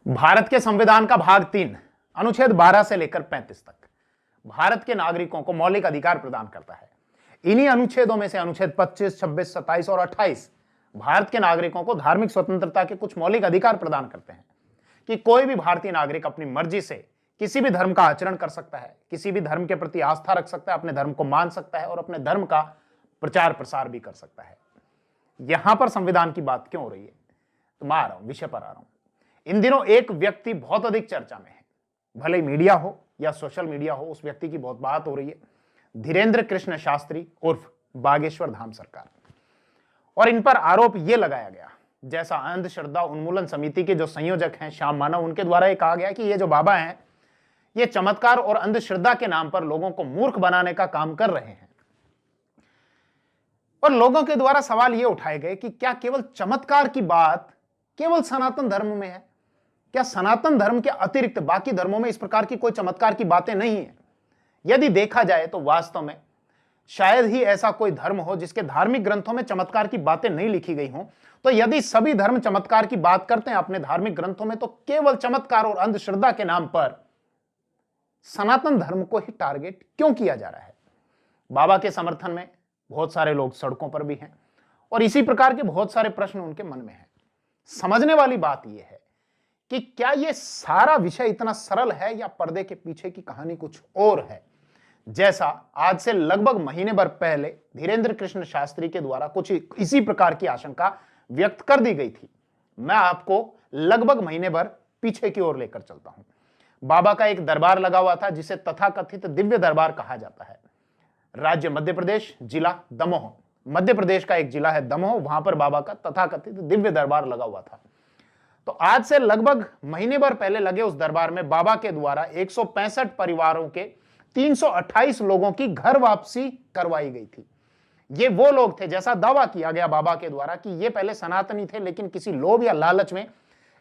भारत के संविधान का भाग 3 अनुच्छेद 12 से लेकर 35 तक भारत के नागरिकों को मौलिक अधिकार प्रदान करता है। इन्हीं अनुच्छेदों में से अनुच्छेद 25, 26, 27 और 28 भारत के नागरिकों को धार्मिक स्वतंत्रता के कुछ मौलिक अधिकार प्रदान करते हैं कि कोई भी भारतीय नागरिक अपनी मर्जी से किसी भी धर्म का आचरण कर सकता है, किसी भी धर्म के प्रति आस्था रख सकता है, अपने धर्म को मान सकता है और अपने धर्म का प्रचार प्रसार भी कर सकता है। यहां पर संविधान की बात क्यों हो रही है, तो मैं आ रहा हूं, विषय पर आ रहा हूं। इन दिनों एक व्यक्ति बहुत अधिक चर्चा में है, भले मीडिया हो या सोशल मीडिया हो, उस व्यक्ति की बहुत बात हो रही है। धीरेन्द्र कृष्ण शास्त्री उर्फ बागेश्वर धाम सरकार। और इन पर आरोप यह लगाया गया, जैसा अंधश्रद्धा उन्मूलन समिति के जो संयोजक हैं श्याम मानव, उनके द्वारा यह कहा गया कि ये जो बाबा हैं ये चमत्कार और अंधश्रद्धा के नाम पर लोगों को मूर्ख बनाने का काम कर रहे हैं। और लोगों के द्वारा सवाल ये उठाए गए कि क्या केवल चमत्कार की बात केवल सनातन धर्म में है? क्या सनातन धर्म के अतिरिक्त बाकी धर्मों में इस प्रकार की कोई चमत्कार की बातें नहीं है? यदि देखा जाए तो वास्तव में शायद ही ऐसा कोई धर्म हो जिसके धार्मिक ग्रंथों में चमत्कार की बातें नहीं लिखी गई हों। तो यदि सभी धर्म चमत्कार की बात करते हैं अपने धार्मिक ग्रंथों में, तो केवल चमत्कार और अंधश्रद्धा के नाम पर सनातन धर्म को ही टारगेट क्यों किया जा रहा है? बाबा के समर्थन में बहुत सारे लोग सड़कों पर भी हैं और इसी प्रकार के बहुत सारे प्रश्न उनके मन में हैं। समझने वाली बात यह है कि क्या यह सारा विषय इतना सरल है या पर्दे के पीछे की कहानी कुछ और है, जैसा आज से लगभग महीने भर पहले धीरेन्द्र कृष्ण शास्त्री के द्वारा कुछ इसी प्रकार की आशंका व्यक्त कर दी गई थी। मैं आपको लगभग महीने भर पीछे की ओर लेकर चलता हूं। बाबा का एक दरबार लगा हुआ था जिसे तथाकथित दिव्य दरबार कहा जाता है। राज्य मध्य प्रदेश, जिला दमोह, मध्य प्रदेश का एक जिला है दमोह, वहां पर बाबा का तथाकथित दिव्य दरबार लगा हुआ था। तो आज से लगभग महीने भर पहले लगे उस दरबार में बाबा के द्वारा 165 परिवारों के 328 लोगों की घर वापसी करवाई गई थी। ये वो लोग थे, जैसा दावा किया गया बाबा के द्वारा कि ये पहले सनातनी थे, लेकिन किसी लोभ या लालच में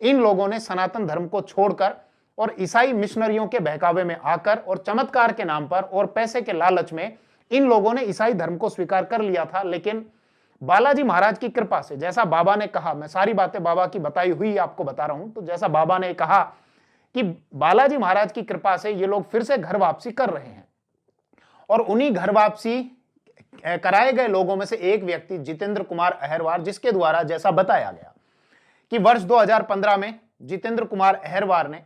इन लोगों ने सनातन धर्म को छोड़कर और ईसाई मिशनरियों के बहकावे में आकर और चमत्कार के नाम पर और पैसे के लालच में इन लोगों ने ईसाई धर्म को स्वीकार कर लिया था। लेकिन बालाजी महाराज की कृपा से, जैसा बाबा ने कहा, मैं सारी बातें बाबा की बताई हुई आपको बता रहा हूं, तो जैसा बाबा ने कहा कि बालाजी महाराज की कृपा से ये लोग फिर से घर वापसी कर रहे हैं। और उन्हीं घर वापसी कराए गए लोगों में से एक व्यक्ति जितेंद्र कुमार अहरवार, जिसके द्वारा जैसा बताया गया कि वर्ष 2015 में जितेंद्र कुमार अहरवार ने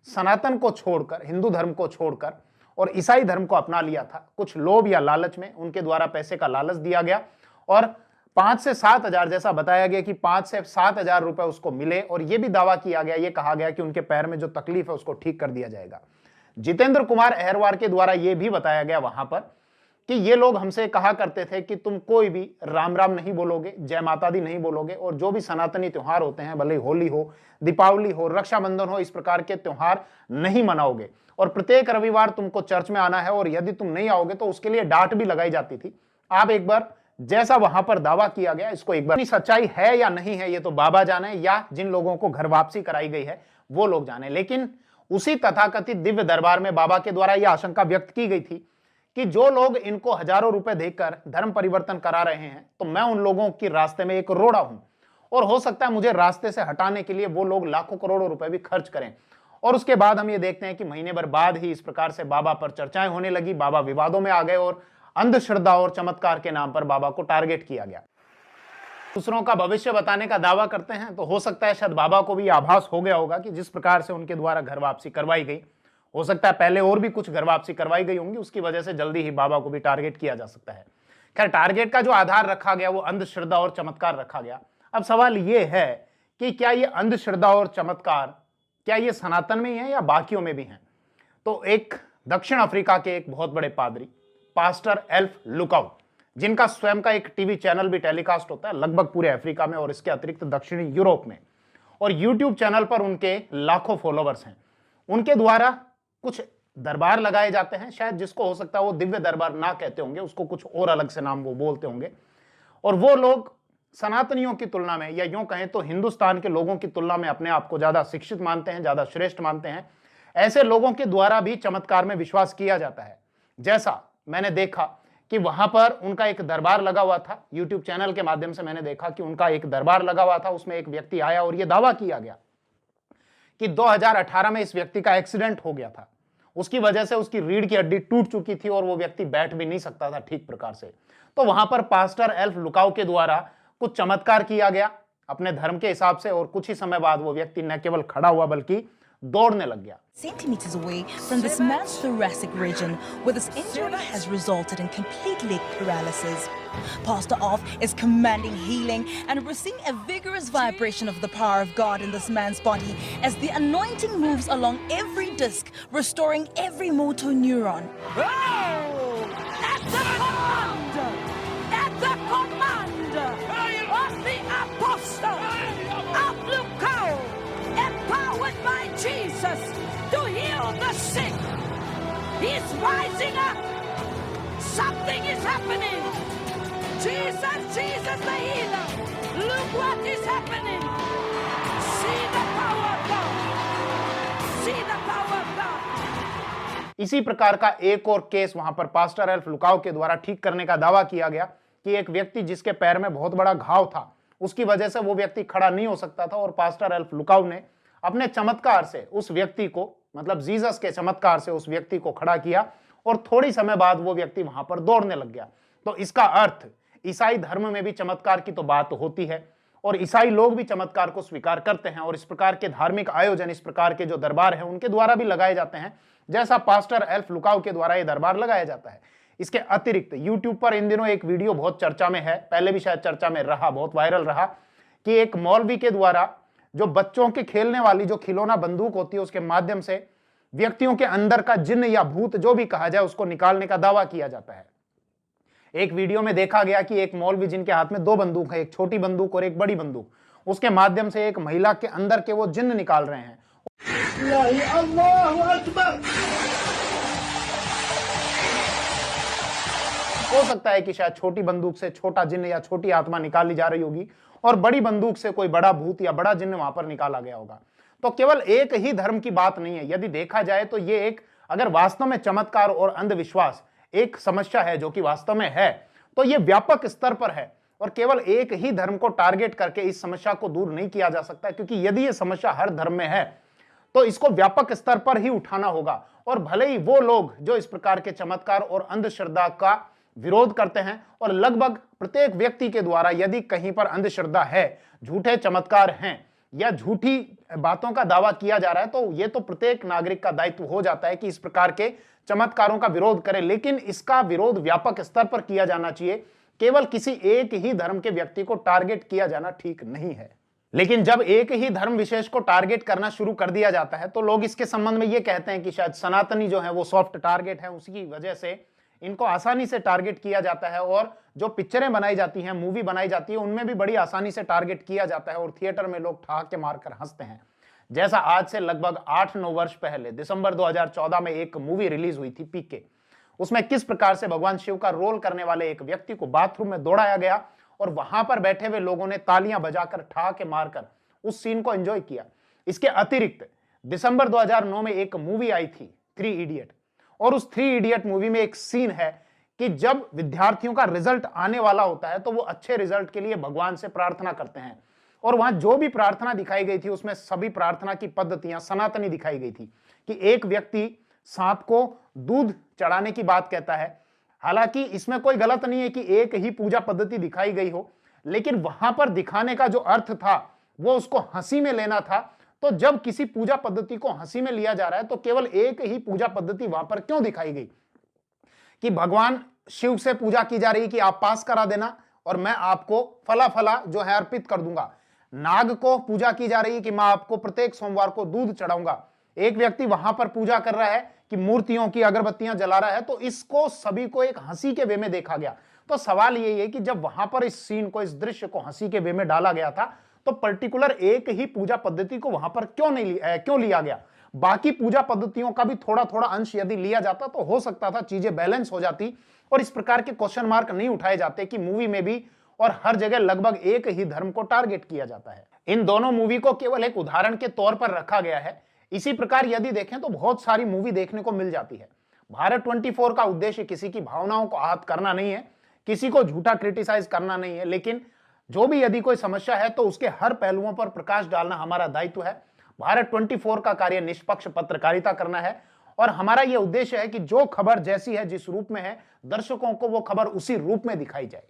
सनातन को छोड़कर, हिंदू धर्म को छोड़कर और ईसाई धर्म को अपना लिया था। कुछ लोभ या लालच में उनके द्वारा पैसे का लालच दिया गया और 5 से 7 हजार, जैसा बताया गया कि 5 से 7 हजार रुपए उसको मिले और यह भी दावा किया गया, यह कहा गया कि उनके पैर में जो तकलीफ है उसको ठीक कर दिया जाएगा। जितेंद्र कुमार अहरवार के द्वारा यह भी बताया गया वहां पर कि ये लोग हमसे कहा करते थे कि तुम कोई भी राम राम नहीं बोलोगे, जय माता दी नहीं बोलोगे, और जो भी सनातनी त्योहार होते हैं, भले होली हो, दीपावली हो, रक्षाबंधन हो, इस प्रकार के त्योहार नहीं मनाओगे और प्रत्येक रविवार तुमको चर्च में आना है और यदि तुम नहीं आओगे तो उसके लिए डांट भी लगाई जाती थी। आप एक बार, जैसा वहां पर दावा किया गया, इसको एक बार सच्चाई है या नहीं है ये तो बाबा जाने, या जिन लोगों को घर वापसी कराई गई है वो लोग जाने। लेकिन उसी तथाकथित दिव्य दरबार में बाबा के द्वारा यह आशंका व्यक्त की गई थी कि जो लोग इनको हजारों रुपए देकर धर्म परिवर्तन करा रहे हैं, तो मैं उन लोगों के रास्ते में एक रोड़ा हूं और हो सकता है मुझे रास्ते से हटाने के लिए वो लोग लाखों करोड़ों रुपए भी खर्च करें। और उसके बाद हम ये देखते हैं कि महीने भर बाद ही इस प्रकार से बाबा पर चर्चाएं होने लगी, बाबा विवादों में आ गए और अंधश्रद्धा और चमत्कार के नाम पर बाबा को टारगेट किया गया। दूसरों का भविष्य बताने का दावा करते हैं, तो हो सकता है शायद बाबा को भी आभास हो गया होगा कि जिस प्रकार से उनके द्वारा घर वापसी करवाई गई, हो सकता है पहले और भी कुछ घर वापसी करवाई गई होंगी, उसकी वजह से जल्दी ही बाबा को भी टारगेट किया जा सकता है। खैर, टारगेट का जो आधार रखा गया वो अंधश्रद्धा और चमत्कार रखा गया। अब सवाल यह है कि क्या ये अंधश्रद्धा और चमत्कार क्या ये सनातन में ही है या बाकियों में भी हैं? तो एक दक्षिण अफ्रीका के एक बहुत बड़े पादरी, पास्टर एल्फ लुकाउ, जिनका स्वयं का एक टीवी चैनल भी टेलीकास्ट होता है लगभग पूरे अफ्रीका में और इसके अतिरिक्त दक्षिणी यूरोप में, और यूट्यूब चैनल पर उनके लाखों फॉलोवर्स हैं, उनके द्वारा कुछ दरबार लगाए जाते हैं, शायद जिसको हो सकता है वो दिव्य दरबार ना कहते होंगे, उसको कुछ और अलग से नाम वो बोलते होंगे। और वो लोग सनातनियों की तुलना में, या यूं कहें तो हिंदुस्तान के लोगों की तुलना में अपने आप को ज्यादा शिक्षित मानते हैं, ज्यादा श्रेष्ठ मानते हैं। ऐसे लोगों के द्वारा भी चमत्कार में विश्वास किया जाता है। जैसा मैंने देखा कि वहां पर उनका एक दरबार लगा हुआ था, यूट्यूब चैनल के माध्यम से मैंने देखा कि उनका एक दरबार लगा हुआ था, उसमें एक व्यक्ति आया और यह दावा किया गया कि 2018 में इस व्यक्ति का एक्सीडेंट हो गया था, उसकी वजह से उसकी रीढ़ की हड्डी टूट चुकी थी और वो व्यक्ति बैठ भी नहीं सकता था ठीक प्रकार से। तो वहां पर पास्टर एल्फ लुकाउ के द्वारा कुछ चमत्कार किया गया अपने धर्म के हिसाब से, और कुछ ही समय बाद वो व्यक्ति न केवल खड़ा हुआ बल्कि दौड़ने लग गया। Centimeters away from this man's thoracic region, where this injury has resulted in complete leg paralysis. Pastor Off is commanding healing and we're seeing a vigorous vibration of the power of God in this man's body as the anointing moves along every disc, restoring every motor neuron. Oh! At the command! At the command of the apostle of Lukau, empowered by Jesus to heal the sick. He's rising up. Something is happening. Jesus, Jesus the healer. Look what is happening. See the power of God. See the power of God. इसी प्रकार का एक और case वहां पर pastor elf लुकाउ के द्वारा ठीक करने का दावा किया गया कि एक व्यक्ति जिसके पैर में बहुत बड़ा घाव था, उसकी वजह से वो व्यक्ति खड़ा नहीं हो सकता था, और पास्टर एल्फ लुकाउ ने अपने चमत्कार से उस व्यक्ति को, मतलब जीसस के चमत्कार से उस व्यक्ति को खड़ा किया, और थोड़ी समय बाद वो व्यक्ति वहां पर दौड़ने लग गया। तो इसका अर्थ ईसाई धर्म में भी चमत्कार की तो बात होती है, और ईसाई लोग भी चमत्कार को स्वीकार करते हैं, और इस प्रकार के धार्मिक आयोजन, इस प्रकार के जो दरबार हैं उनके द्वारा भी लगाए जाते हैं, जैसा पास्टर एल्फ लुकाउ के द्वारा ये दरबार लगाया जाता है। इसके अतिरिक्त यूट्यूब पर इन दिनों एक वीडियो बहुत चर्चा में है, पहले भी शायद चर्चा में रहा, बहुत वायरल रहा, कि एक मौलवी के द्वारा जो बच्चों के खेलने वाली जो खिलौना बंदूक होती है उसके माध्यम से व्यक्तियों के अंदर का जिन्न या भूत जो भी कहा जाए उसको निकालने का दावा किया जाता है। एक वीडियो में देखा गया कि एक मौलवी जिनके हाथ में दो बंदूक है, एक छोटी बंदूक और एक बड़ी बंदूक, उसके माध्यम से एक महिला के अंदर के वो जिन्न निकाल रहे हैं। हो सकता है कि शायद छोटी बंदूक से छोटा जिन्न या छोटी आत्मा निकाली जा रही होगी और बड़ी बंदूक से कोई बड़ा भूत या बड़ा जिन्न वहां पर निकाला गया होगा। तो केवल एक ही धर्म की बात नहीं है, यदि देखा जाए तो ये एक, अगर वास्तव में चमत्कार और अंधविश्वास एक समस्या है जो कि वास्तव में है, तो ये व्यापक स्तर पर है और केवल एक ही धर्म को टारगेट करके इस समस्या को दूर नहीं किया जा सकता, क्योंकि यदि ये समस्या हर धर्म में है तो इसको व्यापक स्तर पर ही उठाना होगा। और भले ही वो लोग जो इस प्रकार के चमत्कार और अंधश्रद्धा का विरोध करते हैं, और लगभग प्रत्येक व्यक्ति के द्वारा यदि कहीं पर अंधश्रद्धा है, झूठे चमत्कार हैं या झूठी बातों का दावा किया जा रहा है, तो ये तो प्रत्येक नागरिक का दायित्व हो जाता है कि इस प्रकार के चमत्कारों का विरोध करे, लेकिन इसका विरोध व्यापक स्तर पर किया जाना चाहिए। केवल किसी एक ही धर्म के व्यक्ति को टारगेट किया जाना ठीक नहीं है। लेकिन जब एक ही धर्म विशेष को टारगेट करना शुरू कर दिया जाता है तो लोग इसके संबंध में ये कहते हैं कि शायद सनातनी जो है वो सॉफ्ट टारगेट है, उसकी वजह से इनको आसानी से टारगेट किया जाता है, और जो पिक्चरें बनाई जाती हैं, मूवी बनाई जाती है, उनमें भी बड़ी आसानी से टारगेट किया जाता है और थिएटर में लोग ठहाके मारकर हंसते हैं। जैसा आज से लगभग 8-9 वर्ष पहले दिसंबर 2014 में एक मूवी रिलीज हुई थी पीके, उसमें किस प्रकार से भगवान शिव का रोल करने वाले एक व्यक्ति को बाथरूम में दौड़ाया गया और वहां पर बैठे हुए लोगों ने तालियां बजाकर ठहाके मारकर उस सीन को एंजॉय किया। इसके अतिरिक्त दिसंबर 2009 में एक मूवी आई थी 3 इडियट, और उस 3 इडियट मूवी में एक सीन है कि जब विद्यार्थियों का रिजल्ट आने वाला होता है तो वो अच्छे रिजल्ट के लिए भगवान से प्रार्थना करते हैं, और वहां जो भी प्रार्थना दिखाई गई थी उसमें सभी प्रार्थना की पद्धतियां सनातनी दिखाई गई थी। कि एक व्यक्ति सांप को दूध चढ़ाने की बात कहता है, हालांकि इसमें कोई गलत नहीं है कि एक ही पूजा पद्धति दिखाई गई हो, लेकिन वहां पर दिखाने का जो अर्थ था वो उसको हंसी में लेना था। तो जब किसी पूजा पद्धति को हंसी में लिया जा रहा है तो केवल एक ही पूजा पद्धति वहां पर क्यों दिखाई गई? कि भगवान शिव से पूजा की जा रही कि आप पास करा देना और मैं आपको फला फला जो है अर्पित कर दूंगा। नाग को पूजा की जा रही कि मैं आपको प्रत्येक सोमवार को दूध चढ़ाऊंगा। एक व्यक्ति वहां पर पूजा कर रहा है कि मूर्तियों की अगरबत्तियां जला रहा है, तो इसको सभी को एक हंसी के वे में देखा गया। तो सवाल यही है कि जब वहां पर इस सीन को, इस दृश्य को हंसी के वे में डाला गया था, तो पर्टिकुलर एक ही पूजा पद्धति को वहां पर क्यों लिया गया? बाकी पूजा पद्धतियों का भी थोड़ा थोड़ा अंश यदि लिया जाता तो हो सकता था चीजें बैलेंस हो जाती और इस प्रकार के क्वेश्चन मार्क नहीं उठाए जाते कि मूवी में भी और हर जगह लगभग एक ही धर्म को टारगेट किया जाता है। इन दोनों मूवी को केवल एक उदाहरण के तौर पर रखा गया है। इसी प्रकार यदि देखें तो बहुत सारी मूवी देखने को मिल जाती है। भारत 24 का उद्देश्य किसी की भावनाओं को आहत करना नहीं है, किसी को झूठा क्रिटिसाइज करना नहीं है, लेकिन जो भी यदि कोई समस्या है तो उसके हर पहलुओं पर प्रकाश डालना हमारा दायित्व है। भारत 24 का कार्य निष्पक्ष पत्रकारिता करना है और हमारा यह उद्देश्य है कि जो खबर जैसी है, जिस रूप में है, दर्शकों को वो खबर उसी रूप में दिखाई जाए।